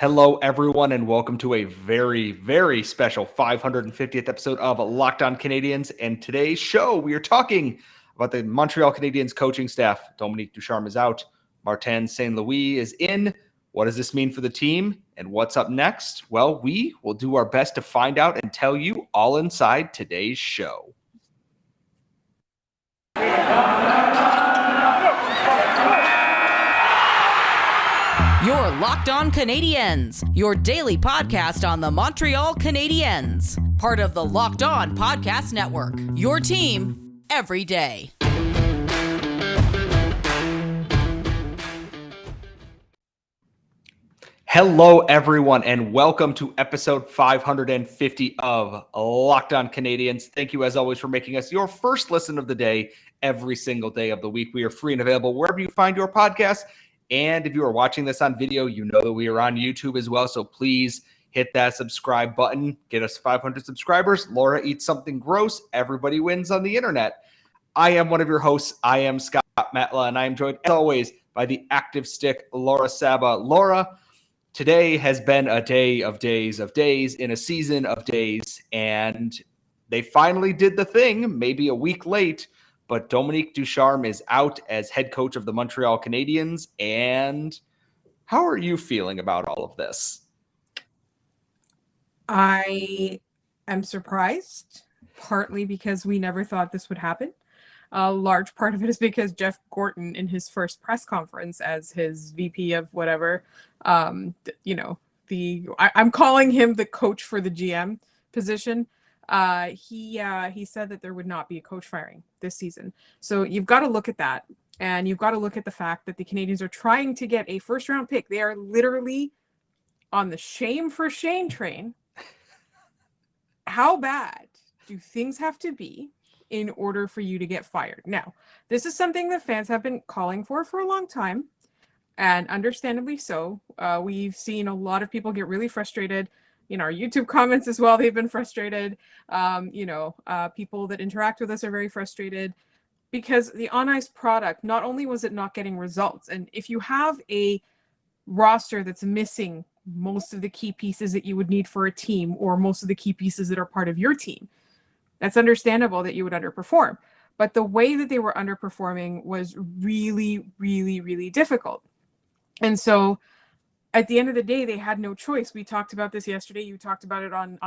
Hello, everyone, and welcome to a very, very special 550th episode of Locked On Canadiens. And today's show, we are talking about the Montreal Canadiens coaching staff. Dominique Ducharme is out. Martin St. Louis is in. What does this mean for the team? And what's up next? Well, we will do our best to find out and tell you all inside today's show. You're Locked On Canadiens, your daily podcast on the Montreal Canadiens. Part of the Locked On Podcast Network, your team every day. Hello, everyone, and welcome to episode 550 of Locked On Canadiens. Thank you, as always, for making us your first listen of the day every single day of the week. We are free and available wherever you find your podcasts. And if you are watching this on video, you know that we are on YouTube as well. So please hit that subscribe button. Get us 500 subscribers. Laura eats something gross. Everybody wins on the internet. I am one of your hosts. I am Scott Matla, and I am joined, as always, by the active stick, Laura Saba. Laura, today has been a day of days in a season of days, and they finally did the thing, maybe a week late, but Dominique Ducharme is out as head coach of the Montreal Canadiens. And how are you feeling about all of this? I am surprised, partly because we never thought this would happen. A large part of it is because Jeff Gorton, in his first press conference as his VP of whatever, I'm calling him the coach for the GM position. He said that there would not be a coach firing this season. So you've got to look at that, and you've got to look at the fact that the Canadiens are trying to get a first round pick. They are literally on the shame for Shane train. How bad do things have to be in order for you to get fired? Now, this is something that fans have been calling for a long time, and understandably so. We've seen a lot of people get really frustrated in our YouTube comments as well. They've been frustrated. People that interact with us are very frustrated because the on-ice product, not only was it not getting results, and if you have a roster that's missing most of the key pieces that you would need for a team, or most of the key pieces that are part of your team, that's understandable that you would underperform. But the way that they were underperforming was really, really, really difficult. And so at the end of the day, they had no choice. We talked about this yesterday. You talked about it on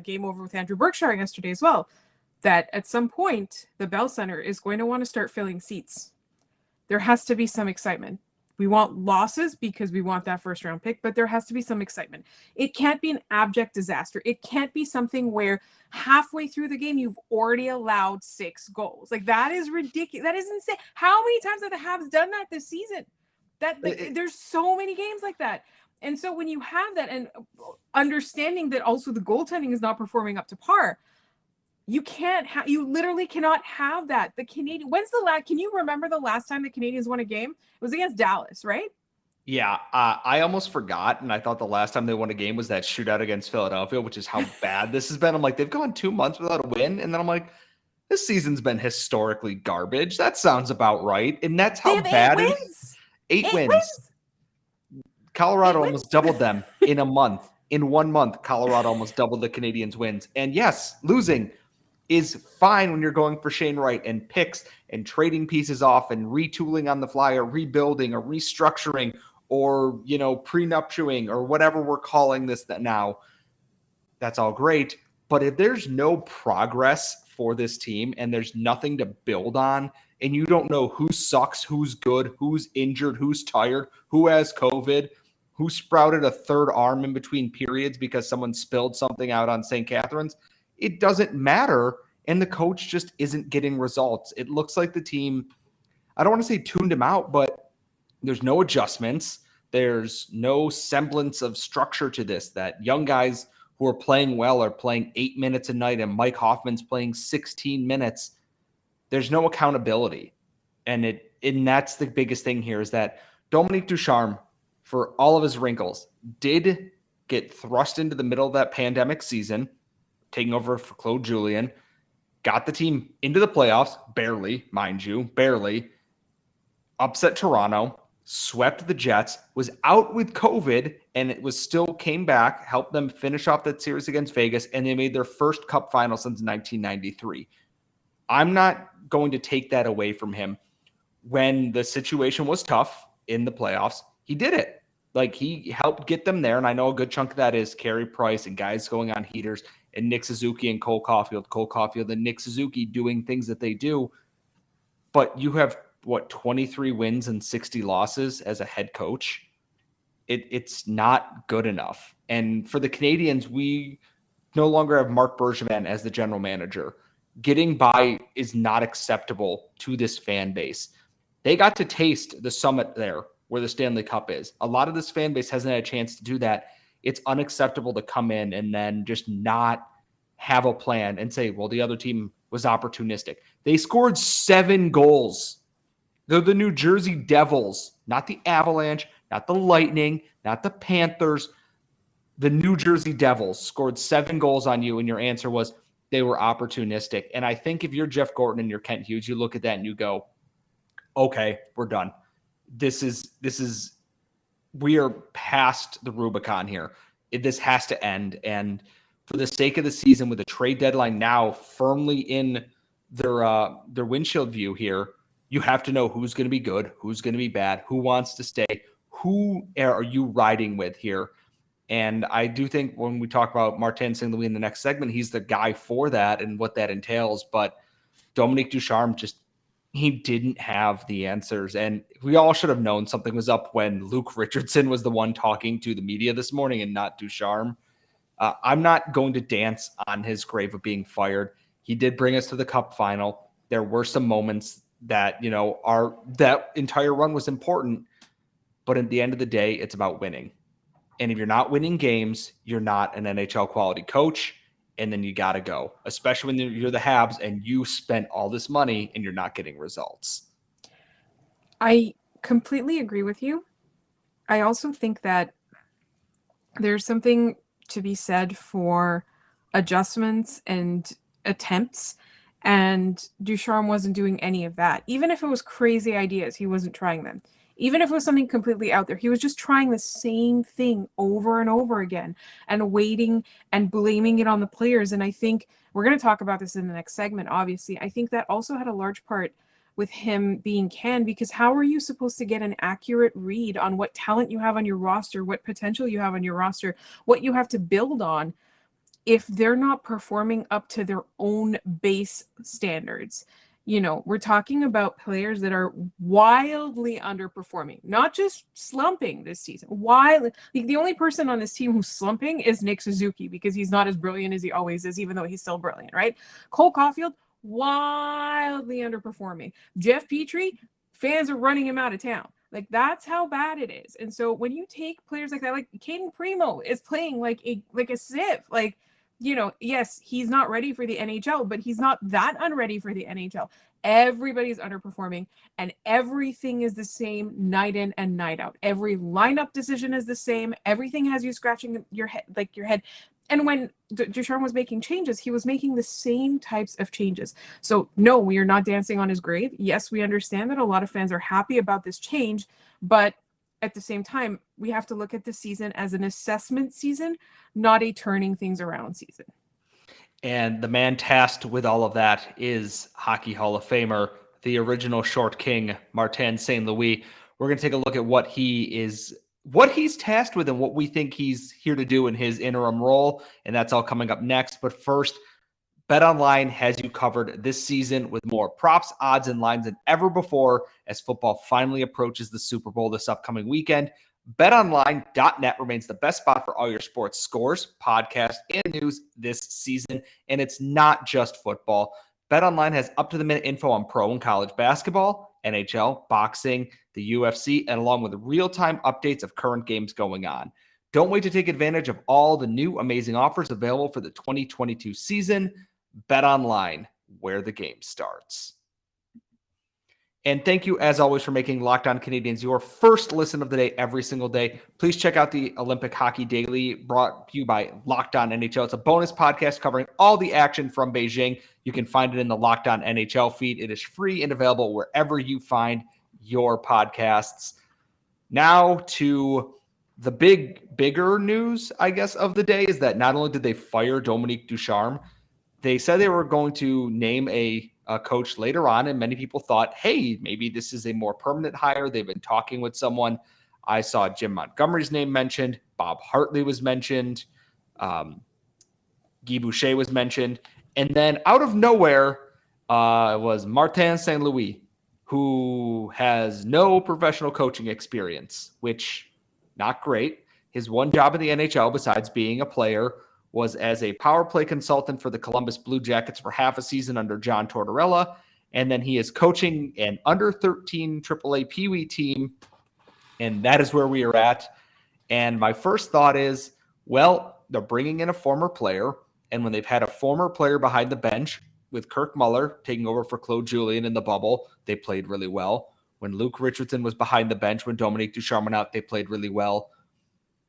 Game Over with Andrew Berkshire yesterday as well, that at some point, the Bell Center is going to want to start filling seats. There has to be some excitement. We want losses because we want that first round pick, but there has to be some excitement. It can't be an abject disaster. It can't be something where halfway through the game, you've already allowed 6 goals. Like, that is ridiculous. That is insane. How many times have the Habs done that this season? There's so many games like that. And so when you have that, and understanding that also the goaltending is not performing up to par, you literally cannot have that. The Canadian, can you remember the last time the Canadiens won a game? It was against Dallas, right? Yeah, I almost forgot, and I thought the last time they won a game was that shootout against Philadelphia, which is how bad this has been. I'm like, they've gone 2 months without a win, and then I'm like, this season's been historically garbage. That sounds about right, and that's how bad it is. 8 wins. Colorado almost doubled them in a month. In 1 month, Colorado almost doubled the Canadiens' wins. And yes, losing is fine when you're going for Shane Wright and picks and trading pieces off and retooling on the fly, or rebuilding or restructuring, or, prenuptialing, or whatever we're calling this now. That's all great. But if there's no progress for this team and there's nothing to build on, and you don't know who sucks, who's good, who's injured, who's tired, who has COVID, who sprouted a third arm in between periods because someone spilled something out on St. Catharines, it doesn't matter, and the coach just isn't getting results. It looks like the team, I don't want to say tuned him out, but there's no adjustments. There's no semblance of structure to this, that young guys who are playing well are playing 8 minutes a night, and Mike Hoffman's playing 16 minutes. There's no accountability. And that's the biggest thing here, is that Dominique Ducharme, for all of his wrinkles, did get thrust into the middle of that pandemic season, taking over for Claude Julien, got the team into the playoffs, barely, mind you, barely, upset Toronto, swept the Jets, was out with COVID, and it was still came back, helped them finish off that series against Vegas, and they made their first cup final since 1993. I'm not going to take that away from him. When the situation was tough in the playoffs, he did it. Like, he helped get them there, and I know a good chunk of that is Carey Price and guys going on heaters and Nick Suzuki and Cole Caulfield and Nick Suzuki doing things that they do. But you have, 23 wins and 60 losses as a head coach? It's not good enough. And for the Canadiens, we no longer have Marc Bergevin as the general manager. Getting by is not acceptable to this fan base. They got to taste the summit there where the Stanley Cup is. A lot of this fan base hasn't had a chance to do that. It's unacceptable to come in and then just not have a plan and say, well, the other team was opportunistic. They scored 7 goals. They're the New Jersey Devils, not the Avalanche, not the Lightning, not the Panthers. The New Jersey Devils scored 7 goals on you, and your answer was they were opportunistic. And I think if you're Jeff Gorton and you're Kent Hughes, you look at that and you go, okay, we're done. We are past the Rubicon here. This has to end. And for the sake of the season, with the trade deadline now firmly in their windshield view here, you have to know who's going to be good, who's going to be bad, who wants to stay, who are you riding with here. And I do think when we talk about Martin St. Louis in the next segment, he's the guy for that and what that entails. But Dominique Ducharme he didn't have the answers. And we all should have known something was up when Luke Richardson was the one talking to the media this morning and not Ducharme. I'm not going to dance on his grave of being fired. He did bring us to the Cup final. There were some moments that, that entire run was important. But at the end of the day, it's about winning. And if you're not winning games, you're not an NHL quality coach. And then you got to go, especially when you're the Habs and you spent all this money and you're not getting results. I completely agree with you. I also think that there's something to be said for adjustments and attempts. And Ducharme wasn't doing any of that. Even if it was crazy ideas, he wasn't trying them. Even if it was something completely out there, he was just trying the same thing over and over again and waiting and blaming it on the players. And I think we're going to talk about this in the next segment, obviously. I think that also had a large part with him being canned, because how are you supposed to get an accurate read on what talent you have on your roster, what potential you have on your roster, what you have to build on, if they're not performing up to their own base standards? We're talking about players that are wildly underperforming, not just slumping this season. The only person on this team who's slumping is Nick Suzuki, because he's not as brilliant as he always is, even though he's still brilliant, right? Cole Caulfield, wildly underperforming. Jeff Petrie, fans are running him out of town. Like, that's how bad it is. And so when you take players like that, like Caden Primo is playing like a sieve, yes, he's not ready for the NHL, but he's not that unready for the NHL. Everybody's underperforming, and everything is the same night in and night out. Every lineup decision is the same. Everything has you scratching your head. And when Ducharme was making changes, he was making the same types of changes. So no, we are not dancing on his grave. Yes, we understand that a lot of fans are happy about this change, but at the same time, we have to look at the season as an assessment season, not a turning things around season. And the man tasked with all of that is Hockey Hall of Famer, the original short king, Martin St. Louis. We're going to take a look at what he's tasked with and what we think he's here to do in his interim role. And that's all coming up next. But first, BetOnline has you covered this season with more props, odds, and lines than ever before as football finally approaches the Super Bowl this upcoming weekend. BetOnline.net remains the best spot for all your sports scores, podcasts, and news this season. And it's not just football. BetOnline has up-to-the-minute info on pro and college basketball, NHL, boxing, the UFC, and along with real-time updates of current games going on. Don't wait to take advantage of all the new amazing offers available for the 2022 season. BetOnline, where the game starts. And thank you, as always, for making Locked On Canadiens your first listen of the day every single day. Please check out the Olympic Hockey Daily, brought to you by Locked On NHL. It's a bonus podcast covering all the action from Beijing. You can find it in the Locked On NHL feed. It is free and available wherever you find your podcasts. Now to the bigger news, I guess, of the day is that not only did they fire Dominique Ducharme, they said they were going to name a coach later on, and many people thought, hey, maybe this is a more permanent hire. They've been talking with someone. I saw Jim Montgomery's name mentioned. Bob Hartley was mentioned. Guy Boucher was mentioned. And then out of nowhere was Martin St. Louis, who has no professional coaching experience, which not great. His one job in the NHL, besides being a player, was as a power play consultant for the Columbus Blue Jackets for half a season under John Tortorella. And then he is coaching an under 13 AAA Pee Wee team. And that is where we are at. And my first thought is, well, they're bringing in a former player. And when they've had a former player behind the bench with Kirk Muller taking over for Claude Julien in the bubble, they played really well. When Luke Richardson was behind the bench, when Dominique Ducharme went out, they played really well.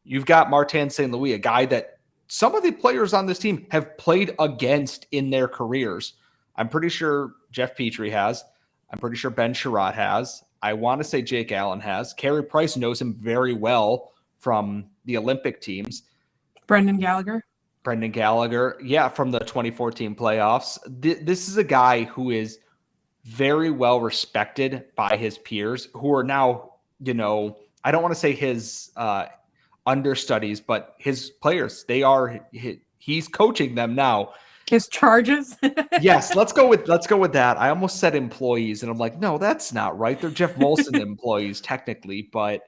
You've got Martin St. Louis, a guy that some of the players on this team have played against in their careers. I'm pretty sure Jeff Petrie has. I'm pretty sure Ben Sherratt has. I want to say Jake Allen has. Carey Price knows him very well from the Olympic teams. Brendan Gallagher, yeah, from the 2014 playoffs. This is a guy who is very well respected by his peers, who are now, I don't want to say his understudies, but his players. He's coaching them now. His charges. Yes, let's go with that. I almost said employees, and I'm like, no, that's not right. They're Jeff Molson employees technically, but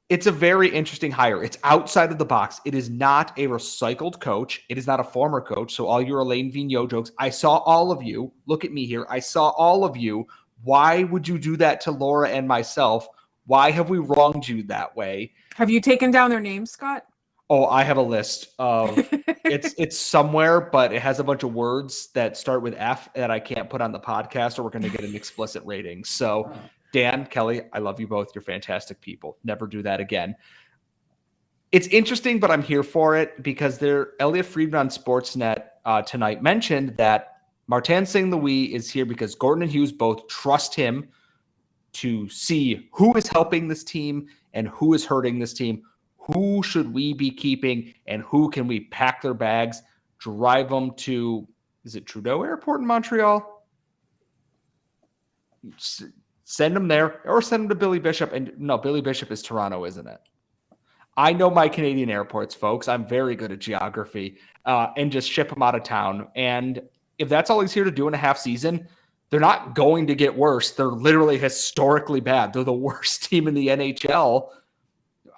it's a very interesting hire. It's outside of the box. It is not a recycled coach. It is not a former coach. So all your Alain Vigneault jokes, I saw all of you. Look at me here. I saw all of you. Why would you do that to Laura and myself? Why have we wronged you that way? Have you taken down their names, Scott? Oh, I have a list of it's somewhere, but it has a bunch of words that start with F that I can't put on the podcast or we're going to get an explicit rating. So Dan, Kelly, I love you both. You're fantastic people. Never do that again. It's interesting, but I'm here for it because Elliot Friedman on Sportsnet tonight mentioned that Martin St. Louis is here because Gordon and Hughes both trust him to see who is helping this team and who is hurting this team. Who should we be keeping and who can we pack their bags, drive them to, is it Trudeau Airport in Montreal? Send them there or send them to Billy Bishop. And no, Billy Bishop is Toronto, isn't it? I know my Canadian airports, folks. I'm very good at geography and just ship them out of town. And if that's all he's here to do in a half season, they're not going to get worse. They're literally historically bad. They're the worst team in the NHL.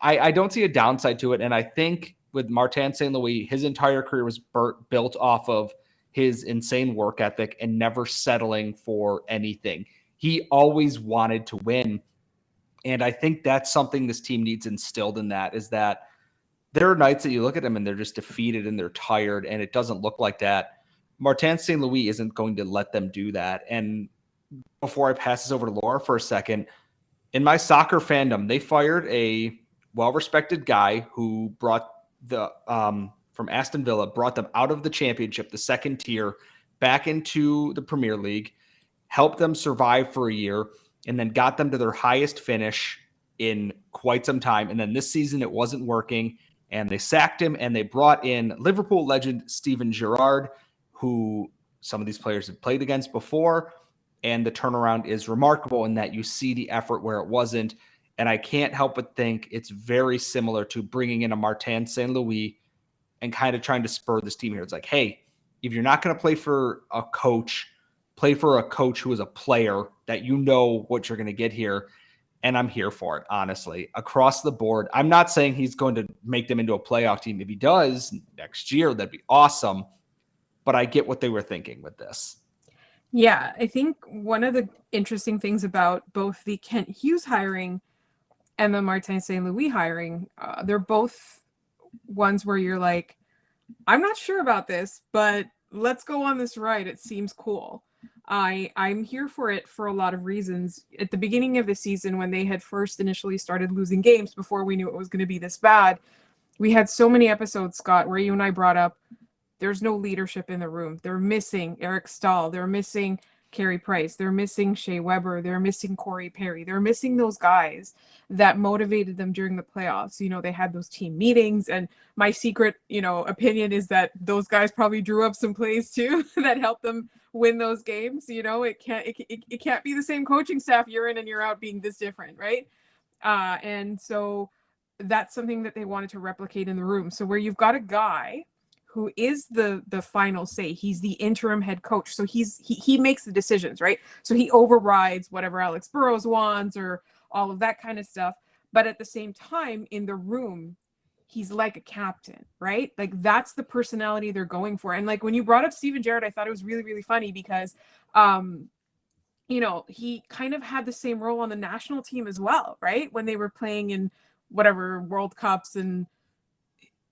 I don't see a downside to it. And I think with Martin St. Louis, his entire career was built off of his insane work ethic and never settling for anything. He always wanted to win. And I think that's something this team needs instilled in that, is that there are nights that you look at them and they're just defeated and they're tired and it doesn't look like that. Martin St. Louis isn't going to let them do that. And before I pass this over to Laura for a second, in my soccer fandom, they fired a well-respected guy who brought from Aston Villa, brought them out of the championship, the second tier, back into the Premier League, helped them survive for a year, and then got them to their highest finish in quite some time. And then this season, it wasn't working, and they sacked him, and they brought in Liverpool legend Steven Gerrard, who some of these players have played against before, and the turnaround is remarkable in that you see the effort where it wasn't. And I can't help but think it's very similar to bringing in a Martin St. Louis and kind of trying to spur this team here. It's like, hey, if you're not going to play for a coach, play for a coach who is a player that you know what you're going to get here. And I'm here for it, honestly. Across the board, I'm not saying he's going to make them into a playoff team. If he does next year, that'd be awesome. But I get what they were thinking with this. Yeah, I think one of the interesting things about both the Kent Hughes hiring and the Martin St. Louis hiring, they're both ones where you're like, I'm not sure about this, but let's go on this ride. It seems cool. I'm here for it for a lot of reasons. At the beginning of the season, when they had first initially started losing games before we knew it was going to be this bad, we had so many episodes, Scott, where you and I brought up there's no leadership in the room. They're missing Eric Stahl. They're missing Carey Price. They're missing Shea Weber. They're missing Corey Perry. They're missing those guys that motivated them during the playoffs. They had those team meetings, and my secret, opinion is that those guys probably drew up some plays too that helped them win those games. It can't be the same coaching staff year in and year out being this different, right? And so that's something that they wanted to replicate in the room. So where you've got a guy who is the final say, he's the interim head coach. So he makes the decisions, right? So he overrides whatever Alex Burrows wants or all of that kind of stuff. But at the same time, in the room, he's like a captain, right? Like that's the personality they're going for. And like when you brought up Steven Gerrard, I thought it was really, really funny because, he kind of had the same role on the national team as well, right? When they were playing in whatever World Cups and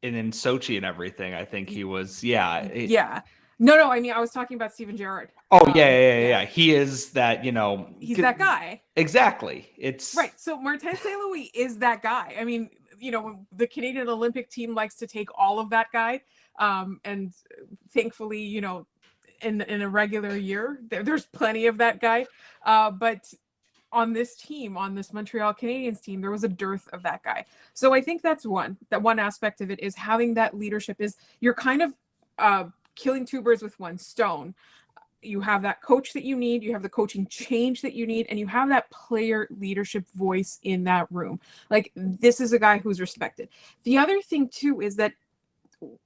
in Sochi and everything, I think he was, yeah. No, I mean, I was talking about Steven Gerrard. Oh, yeah. He is that, He's that guy. Exactly. It's right. So Martin St. Louis is that guy. I mean, the Canadian Olympic team likes to take all of that guy. And thankfully, in a regular year, there's plenty of that guy. But on this team, on this Montreal Canadiens team, there was a dearth of that guy. So I think that one aspect of it is having that leadership is you're kind of killing two birds with one stone. You have that coach that you need, you have the coaching change that you need, and you have that player leadership voice in that room. Like this is a guy who's respected. The other thing too is that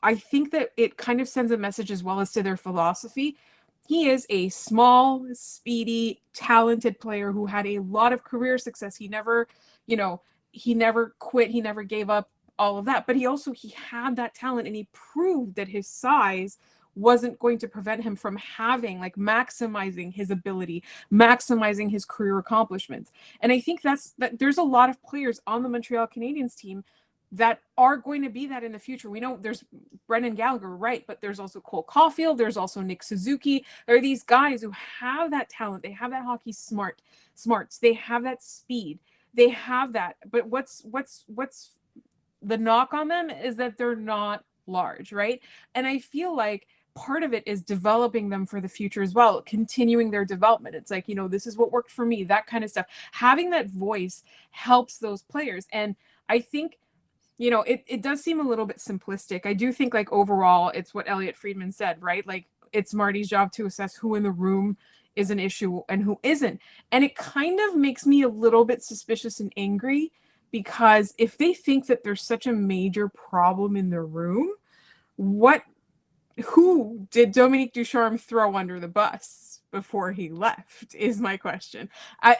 I think that it kind of sends a message as well as to their philosophy. He is a small, speedy, talented player who had a lot of career success. He never quit. He never gave up, all of that. But he had that talent, and he proved that his size wasn't going to prevent him from maximizing his ability, maximizing his career accomplishments. And I think that there's a lot of players on the Montreal Canadiens team that are going to be that in the future. We know there's Brendan Gallagher, right? But there's also Cole Caulfield. There's also Nick Suzuki. There are these guys who have that talent. They have that hockey smarts. They have that speed. They have that. But what's the knock on them is that they're not large, right? And I feel like part of it is developing them for the future as well, continuing their development. It's like, this is what worked for me, that kind of stuff. Having that voice helps those players. And I think, it does seem a little bit simplistic. I do think overall, it's what Elliot Friedman said, right? Like it's Marty's job to assess who in the room is an issue and who isn't. And it kind of makes me a little bit suspicious and angry, because if they think that there's such a major problem in the room, who did Dominique Ducharme throw under the bus before he left is my question.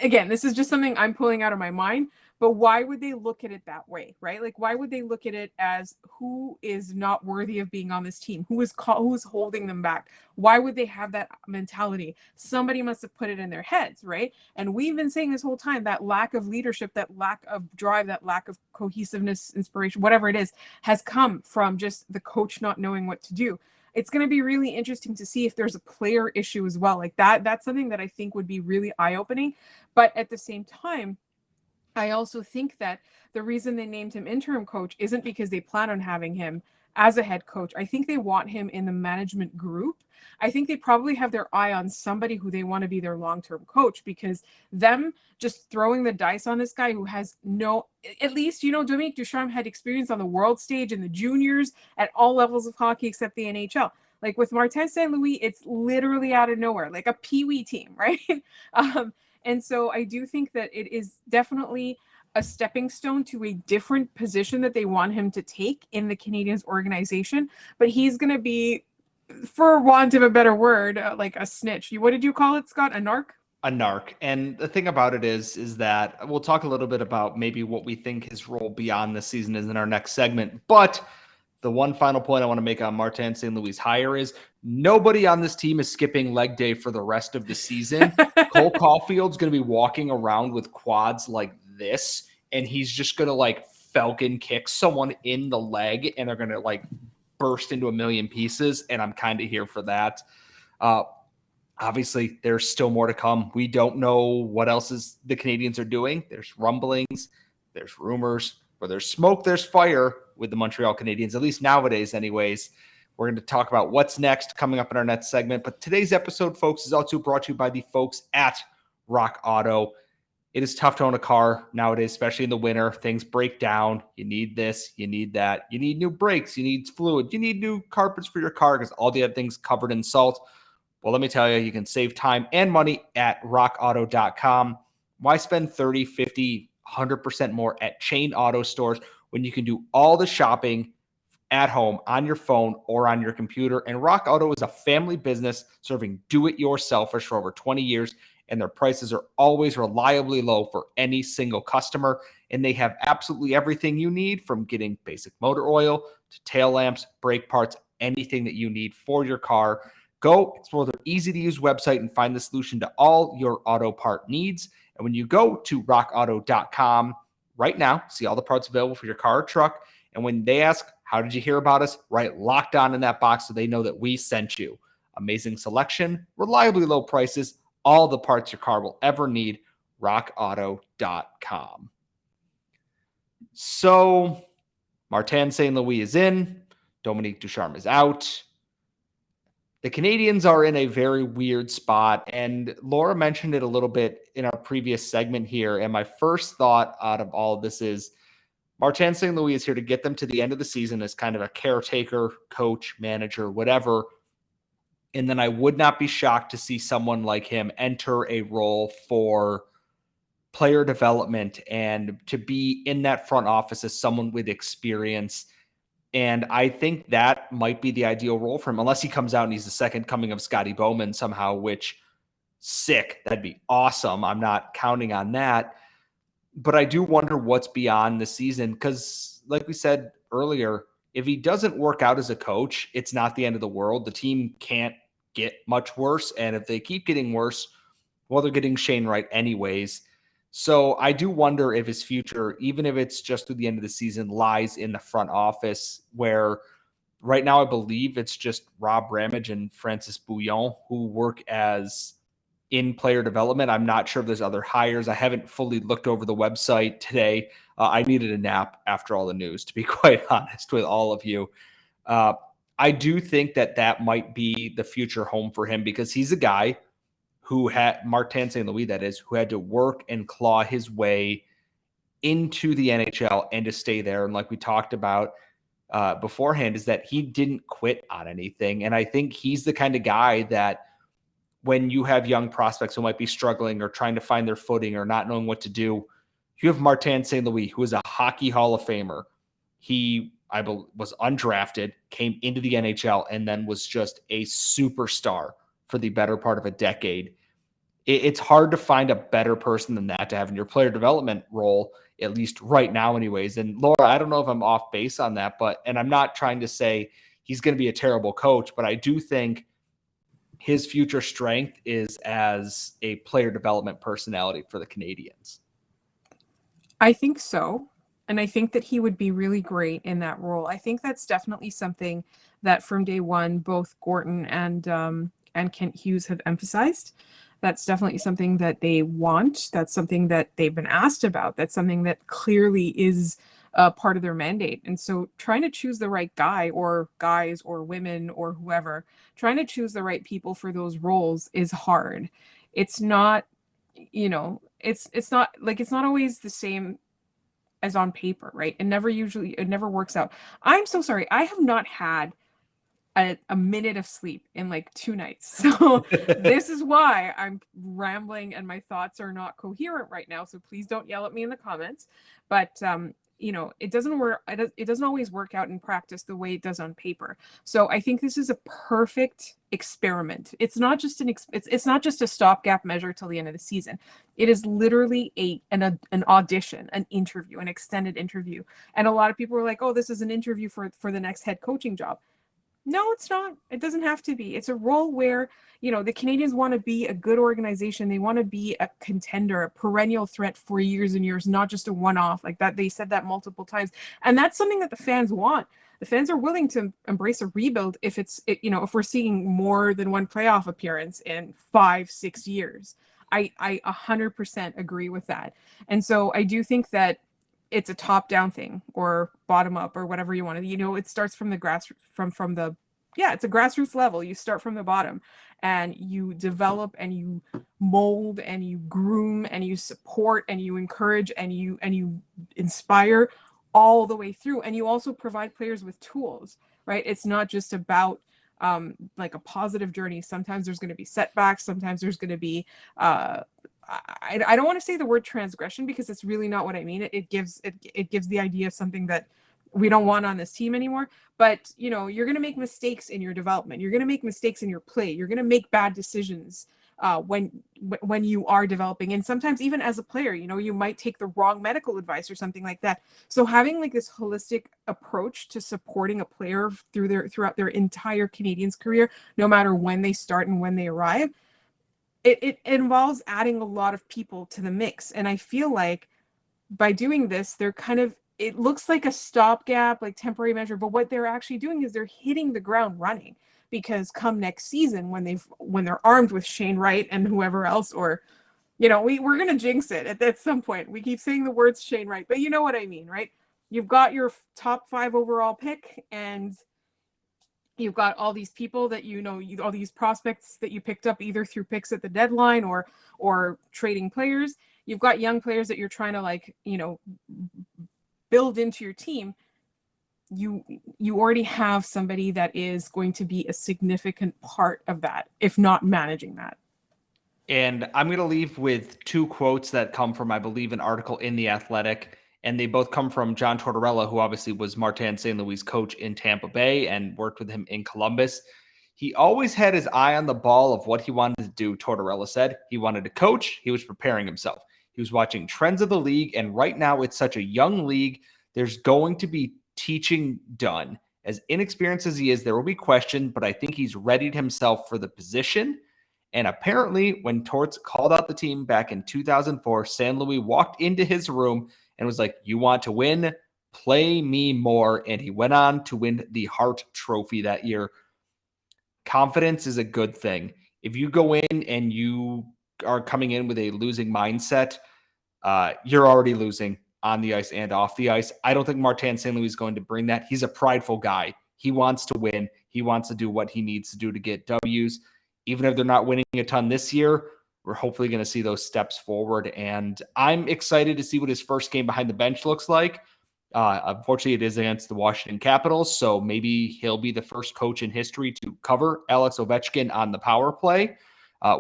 Again, this is just something I'm pulling out of my mind, but why would they look at it that way, right? Like, why would they look at it as who is not worthy of being on this team? Who is holding them back? Why would they have that mentality? Somebody must have put it in their heads, right? And we've been saying this whole time, that lack of leadership, that lack of drive, that lack of cohesiveness, inspiration, whatever it is, has come from just the coach not knowing what to do. It's going to be really interesting to see if there's a player issue as well. Like that's something that I think would be really eye-opening. But at the same time, I also think that the reason they named him interim coach isn't because they plan on having him as a head coach. I think they want him in the management group. I think they probably have their eye on somebody who they want to be their long-term coach, because them just throwing the dice on this guy who has at least, Dominique Ducharme had experience on the world stage in the juniors at all levels of hockey except the NHL. Like with Martin St. Louis, it's literally out of nowhere, like a peewee team, right? And so I do think that it is definitely a stepping stone to a different position that they want him to take in the Canadiens organization. But he's going to be, for want of a better word, like a snitch. What did you call it, Scott? A narc? A narc. And the thing about it is that we'll talk a little bit about maybe what we think his role beyond this season is in our next segment. But the one final point I want to make on Martin St. Louis' hire is nobody on this team is skipping leg day for the rest of the season. Cole Caulfield's going to be walking around with quads like this, and he's just going to falcon kick someone in the leg, and they're going to burst into a million pieces. And I'm kind of here for that. Obviously, there's still more to come. We don't know what else the Canadiens are doing. There's rumblings, there's rumors. Where there's smoke, there's fire with the Montreal Canadiens, at least nowadays anyways. We're going to talk about what's next coming up in our next segment. But today's episode, folks, is also brought to you by the folks at Rock Auto. It is tough to own a car nowadays, especially in the winter. Things break down. You need this, you need that. You need new brakes, you need fluid, you need new carpets for your car because all the other things covered in salt. Well, let me tell you, you can save time and money at rockauto.com. Why spend 30, 50, 100% more at chain auto stores when you can do all the shopping at home on your phone or on your computer? And Rock Auto is a family business serving do-it-yourselfers for over 20 years, and their prices are always reliably low for any single customer. And they have absolutely everything you need, from getting basic motor oil to tail lamps, brake parts, anything that you need for your car. Go explore their easy-to-use website and find the solution to all your auto part needs. And when you go to rockauto.com right now, see all the parts available for your car or truck. And when they ask, how did you hear about us? Write Locked On in that box so they know that we sent you. Amazing selection, reliably low prices, all the parts your car will ever need. rockauto.com. So Martin St. Louis is in. Dominique Ducharme is out. The Canadiens are in a very weird spot, and Laura mentioned it a little bit in our previous segment here. And my first thought out of all of this is Martin St. Louis is here to get them to the end of the season as kind of a caretaker, coach, manager, whatever. And then I would not be shocked to see someone like him enter a role for player development and to be in that front office as someone with experience. And I think that might be the ideal role for him, unless he comes out and he's the second coming of Scotty Bowman somehow, which sick. That'd be awesome. I'm not counting on that. But I do wonder what's beyond the season, because like we said earlier, if he doesn't work out as a coach, it's not the end of the world. The team can't get much worse. And if they keep getting worse, well, they're getting Shane Wright anyways. So I do wonder if his future, even if it's just through the end of the season, lies in the front office, where right now I believe it's just Rob Ramage and Francis Bouillon who work as in player development. I'm not sure if there's other hires. I haven't fully looked over the website today. I needed a nap after all the news, to be quite honest with all of you. I do think that that might be the future home for him, because he's a guy who had, Martin St. Louis, that is, who had to work and claw his way into the NHL and to stay there. And like we talked about beforehand, is that he didn't quit on anything. And I think he's the kind of guy that when you have young prospects who might be struggling or trying to find their footing or not knowing what to do, you have Martin St. Louis, who is a hockey Hall of Famer. He was undrafted, came into the NHL, and then was just a superstar for the better part of a decade. It's hard to find a better person than that to have in your player development role, at least right now anyways. And Laura, I don't know if I'm off base on that, and I'm not trying to say he's going to be a terrible coach, but I do think his future strength is as a player development personality for the Canadiens. I think so. And I think that he would be really great in that role. I think that's definitely something that from day one, both Gorton and Kent Hughes have emphasized. That's definitely something that they want. That's something that they've been asked about. That's something that clearly is part of their mandate. And so trying to choose the right guy or guys or women or whoever, trying to choose the right people for those roles is hard. It's not, it's not always the same as on paper, right? It never works out. I'm so sorry. I have not had a minute of sleep in like 2 nights. So this is why I'm rambling and my thoughts are not coherent right now. So please don't yell at me in the comments. But it doesn't work. It doesn't always work out in practice the way it does on paper. So I think this is a perfect experiment. It's not just it's not just a stopgap measure till the end of the season. It is literally an audition, an interview, an extended interview. And a lot of people are like, "Oh, this is an interview for the next head coaching job." No, it's not. It doesn't have to be. It's a role where, the Canadiens want to be a good organization. They want to be a contender, a perennial threat for years and years, not just a one-off like that. They said that multiple times. And that's something that the fans want. The fans are willing to embrace a rebuild if if we're seeing more than one playoff appearance in 5-6 years. I 100% agree with that. And so I do think that it's a top-down thing or bottom-up or whatever you want to. It starts from the grass, from the it's a grassroots level. You start from the bottom and you develop and you mold and you groom and you support and you encourage and you inspire all the way through. And you also provide players with tools, right? It's not just about like a positive journey. Sometimes there's going to be setbacks. Sometimes there's going to be I don't want to say the word transgression because it's really not what I mean. It gives the idea of something that we don't want on this team anymore. But, you know, you're going to make mistakes in your development. You're going to make mistakes in your play. You're going to make bad decisions when you are developing. And sometimes even as a player, you know, you might take the wrong medical advice or something like that. So having like this holistic approach to supporting a player throughout their entire Canadiens career, no matter when they start and when they arrive, it involves adding a lot of people to the mix. And I feel like by doing this, they're kind of, it looks like a stopgap, like temporary measure, but what they're actually doing is they're hitting the ground running, because come next season, when they're armed with Shane Wright and whoever else, or, you know, we're going to jinx it at some point. We keep saying the words Shane Wright, but you know what I mean, right? You've got your top 5 overall pick, and you've got all these people that all these prospects that you picked up either through picks at the deadline or trading players. You've got young players that you're trying to, like, you know, build into your team. You already have somebody that is going to be a significant part of that, if not managing that. And I'm going to leave with 2 quotes that come from, I believe, an article in The Athletic. And they both come from John Tortorella, who obviously was Martin St. Louis' coach in Tampa Bay and worked with him in Columbus. He always had his eye on the ball of what he wanted to do, Tortorella said. He wanted to coach. He was preparing himself. He was watching trends of the league. And right now, it's such a young league. There's going to be teaching done. As inexperienced as he is, there will be questioned, but I think he's readied himself for the position. And apparently, when Torts called out the team back in 2004, St. Louis walked into his room and was like, "You want to win? Play me more." And he went on to win the Hart Trophy that year. Confidence is a good thing. If you go in and you are coming in with a losing mindset, you're already losing on the ice and off the ice. I don't think Martin St. Louis is going to bring that. He's a prideful guy. He wants to win. He wants to do what he needs to do to get W's. Even if they're not winning a ton this year, we're hopefully going to see those steps forward. And I'm excited to see what his first game behind the bench looks like. Unfortunately, it is against the Washington Capitals, so maybe he'll be the first coach in history to cover Alex Ovechkin on the power play.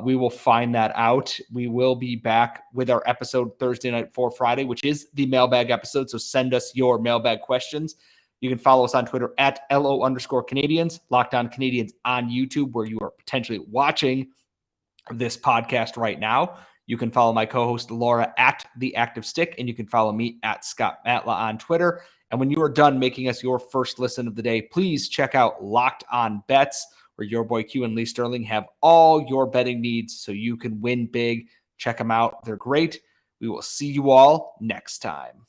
We will find that out. We will be back with our episode Thursday night for Friday, which is the mailbag episode. So send us your mailbag questions. You can follow us on Twitter at @LO_Canadiens, Locked On Canadiens on YouTube, where you are potentially watching this podcast right now. You can follow my co-host Laura at The Active Stick, and you can follow me at Scott Matla on Twitter. And when you are done making us your first listen of the day, please check out Locked On Bets, where your boy Q and Lee Sterling have all your betting needs so you can win big. Check them out. They're great. We will see you all next time.